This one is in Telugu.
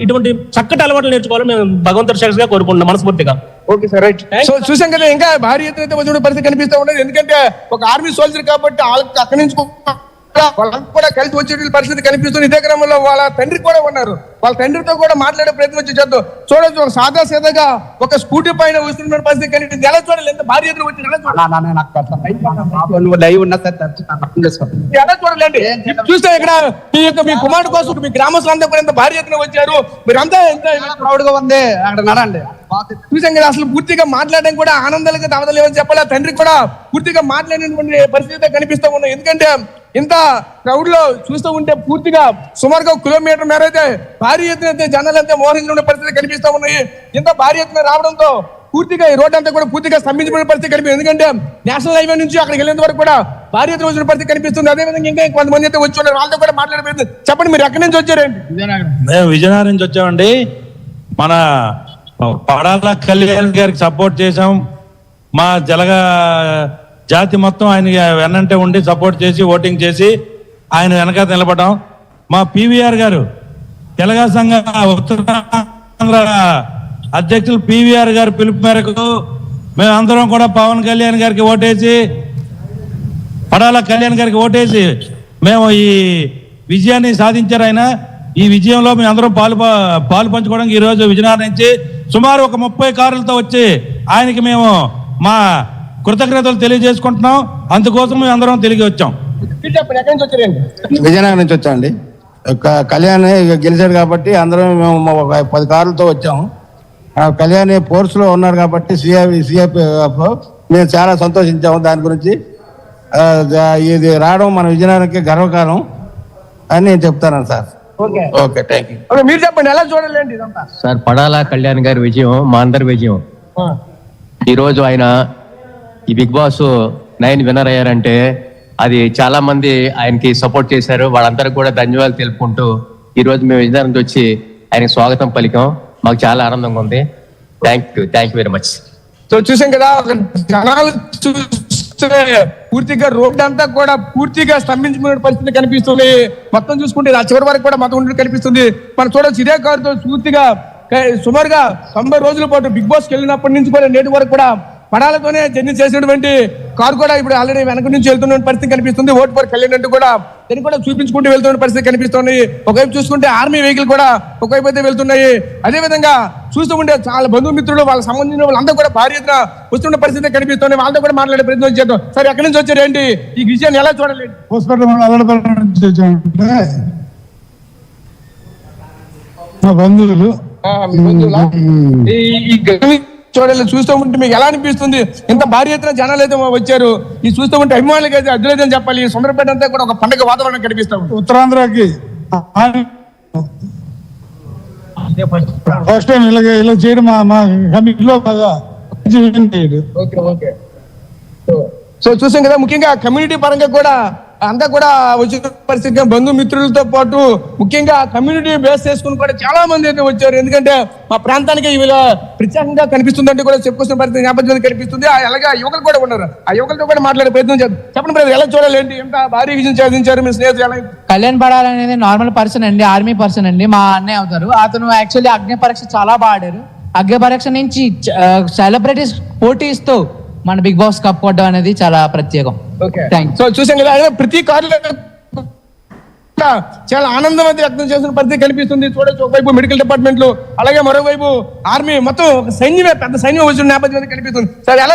ఇటువంటి చక్కటి అలవాట్లు నేర్చుకోవాలని మేము భగవంతుడి శక్తిగా కోరుకుంటున్నాం మనస్ఫూర్తిగా. Okay sir, right. సో చూసాం కదా, ఇంకా భారీ ఎత్తున వచ్చిన పరిస్థితి కనిపిస్తూ ఉండదు. ఎందుకంటే ఒక ఆర్మీ సోల్జర్ కాబట్టి వాళ్ళకి అక్కడి నుంచి వాళ్ళంతా కూడా కలిసి వచ్చే పరిస్థితి కనిపిస్తుంది. ఇదే క్రమంలో వాళ్ళ తండ్రి కూడా ఉన్నారు. వాళ్ళ తండ్రితో కూడా మాట్లాడే ప్రయత్నం చేద్దాం. చూడొచ్చు, ఒక సాదా సీదాగా ఒక స్కూటీ పైన వస్తున్న పరిస్థితి కనిపిస్తుంది. ఎలా చూడాలి, ఎంత భారీ ఎత్తున వచ్చి ఎలా చూడాలండి. చూస్తే ఇక్కడ మీ కుమారుడు కోసం మీ గ్రామస్తులంతా కూడా ఎంత భారీ ఎత్తున వచ్చారు. మీరంతా ఎంత ప్రౌడ్ గా ఉంది అక్కడ నడండి. చూసాం కదా, అసలు పూర్తిగా మాట్లాడడం కూడా ఆనందాలుగా తవదలేవని చెప్పాలి. తండ్రి కూడా పూర్తిగా మాట్లాడినటువంటి పరిస్థితి కనిపిస్తూ ఉన్నాయి. ఎందుకంటే ఇంత క్రౌడ్ లో చూస్తూ ఉంటే పూర్తిగా సుమారుగా 1 కిలోమీటర్ మేర అయితే భారీ ఎత్తున జనాలంతా మోహరించిన పరిస్థితి కనిపిస్తూ ఉన్నాయి. ఇంత భారీ ఎత్తున రావడంతో పూర్తిగా ఈ రోడ్డు అంతా కూడా పూర్తిగా స్తంభించిన పరిస్థితి కనిపిస్తుంది. ఎందుకంటే నేషనల్ హైవే నుంచి అక్కడికి వెళ్ళేంత వరకు కూడా భారీ ఎత్తున వచ్చిన పరిస్థితి కనిపిస్తుంది. అదేవిధంగా ఇంకా కొంతమంది అయితే వచ్చి ఉన్నారు, వాళ్ళతో కూడా మాట్లాడే ప్రయత్నం. చెప్పండి, మీరు ఎక్కడి నుంచి వచ్చారండి? మేము విజయనగరం నుంచి వచ్చామండి. మన పడాల కళ్యాణ్ గారికి సపోర్ట్ చేసాం. మా జలగ జాతి మొత్తం ఆయన వెన్నంటే ఉండి సపోర్ట్ చేసి ఓటింగ్ చేసి ఆయన వెనక నిలబడ్డాం. మా పివిఆర్ గారు తెలంగాణ సంఘ ఉత్తరాంధ్ర అధ్యక్షులు పివిఆర్ గారు పిలుపు మేరకు మేమందరం కూడా పవన్ కళ్యాణ్ గారికి ఓటేసి, పడాల కళ్యాణ్ గారికి ఓటేసి మేము ఈ విజయాన్ని సాధించారు. ఆయన ఈ విజయంలో మేము అందరం పాలు పంచుకోవడానికి ఈరోజు విజయనగరం నుంచి సుమారు ఒక 30 కార్లతో వచ్చి ఆయనకి మేము మా కృతజ్ఞతలు తెలియజేసుకుంటున్నాం. అందుకోసం మేము అందరం తిరిగి వచ్చాం. విజయనగరం నుంచి వచ్చామండి. కళ్యాణ్ గెలిచాడు కాబట్టి అందరం మేము 10 కార్లతో వచ్చాము. కళ్యాణ్ ఫోర్స్ లో ఉన్నారు కాబట్టి సిఐపి మేము చాలా సంతోషించాము. దాని గురించి ఇది రావడం మన విజయనగరంకి గర్వకారం అని నేను చెప్తాను సార్. Okay, thank you. మీరు చెప్పండి, ఎలా చూడాలండి సార్? పడాల కళ్యాణ్ గారి విజయం మా అందరి విజయం. ఈరోజు ఆయన ఈ బిగ్ బాస్ 9 విన్నర్ అయ్యారంటే అది చాలా మంది ఆయనకి సపోర్ట్ చేశారు. వాళ్ళందరికీ కూడా ధన్యవాదాలు తెలుపుకుంటూ ఈ రోజు మేము విజయనగరం వచ్చి ఆయనకి స్వాగతం పలికాం. మాకు చాలా ఆనందంగా ఉంది. Thank you very much. So చూసాం కదా, జనాలు పూర్తిగా రోడ్డు అంతా కూడా పూర్తిగా స్తంభించిన పరిస్థితి కనిపిస్తుంది. మొత్తం చూసుకుంటే ఆ చివరి వరకు కూడా మొత్తం ఉండి కనిపిస్తుంది. మనం చూడవచ్చు, ఇదే కారుతో పూర్తిగా సుమారుగా 90 రోజుల పాటు బిగ్ బాస్కి వెళ్ళినప్పటి నుంచి కూడా నేటి వరకు కూడా పడాలతోనే జర్నీ చేసినటువంటి కారు కూడా ఇప్పుడు ఆల్రెడీ వెనక నుంచి వెళ్తున్న పరిస్థితి కనిపిస్తుంది. ఓట్ ఫర్ కళ్యాణ్ అంటూ కూడా దాన్ని కూడా చూపించుకుంటూ వెళ్తున్న పరిస్థితి కనిపిస్తుంది. ఒకవైపు చూసుకుంటే ఆర్మీ వెహికల్ కూడా ఒకవైపు అయితే వెళ్తున్నాయి. అదేవిధంగా చూస్తూ ఉంటే చాలా బంధుమిత్రులు వాళ్ళ సంబంధించిన వాళ్ళంతా కూడా భారీ ఎత్తున వస్తున్న పరిస్థితి కనిపిస్తుంది. వాళ్ళతో కూడా మాట్లాడే ప్రయత్నం చేద్దాం. సరే, ఎక్కడి నుంచి వచ్చారు, ఏంటి ఈ విషయాన్ని ఎలా చూడాలి? బంధువులు చూడాలి. చూస్తూ ఉంటే మీకు ఎలా అనిపిస్తుంది? ఇంత భారీ ఎత్తున జనాలు అయితే వచ్చారు. ఈ చూస్తూ ఉంటే అభిమానులకి అయితే అద్భుతం చెప్పాలి. సుందరపేట అంతా కూడా ఒక పండుగ వాతావరణం కనిపిస్తాం. ఉత్తరాంధ్రకి ఫస్ట్ టైం ఇలా చేయడం మా కమిటీలో బాగా. సో చూసాం కదా, ముఖ్యంగా కమ్యూనిటీ పరంగా కూడా అంతా కూడా వచ్చిన పరిస్థితి బంధుమిత్రులతో పాటు ముఖ్యంగా కమ్యూనిటీ బేస్ చేసుకుని కూడా చాలా మంది అయితే వచ్చారు. ఎందుకంటే మా ప్రాంతానికి ఇలా ప్రత్యేకంగా కనిపిస్తుందంటే కూడా చెప్పుకొస్తున్న పరిస్థితి నేపథ్యంలో కనిపిస్తుంది. అలాగే యువకులు కూడా ఉన్నారు. ఆ యువకులతో కూడా మాట్లాడే ప్రయత్నం చేద్దాం. చెప్పండి బ్రదర్, ఎలా చూడాలి, ఏంటి ఎంత భారీ విజయం సాధించారు మీ స్నేహితులు? ఎలా? కళ్యాణ్ పడాల్ అనేది నార్మల్ పర్సన్ అండి, ఆర్మీ పర్సన్ అండి, మా అన్నయ్య అవుతారు. అతను యాక్చువల్లీ అగ్ని పరీక్ష చాలా బాగా ఆడారు. అగ్ని పరీక్ష నుంచి సెలబ్రిటీస్ పోటీ ఇస్తూ మన బిగ్ బాస్ కప్ కొట్టడం అనేది చాలా ప్రత్యేకం. సో చూసాం కదా, ప్రతి కారులో చాలా ఆనందం అయితే వ్యక్తం చేసిన పరిస్థితి కనిపిస్తుంది. చూడొచ్చు, ఒకవైపు మెడికల్ డిపార్ట్మెంట్లు, అలాగే మరోవైపు ఆర్మీ, మొత్తం ఒక సైన్యమే, పెద్ద సైన్యం వచ్చిన నేపథ్యం కనిపిస్తుంది. సరే, ఎలా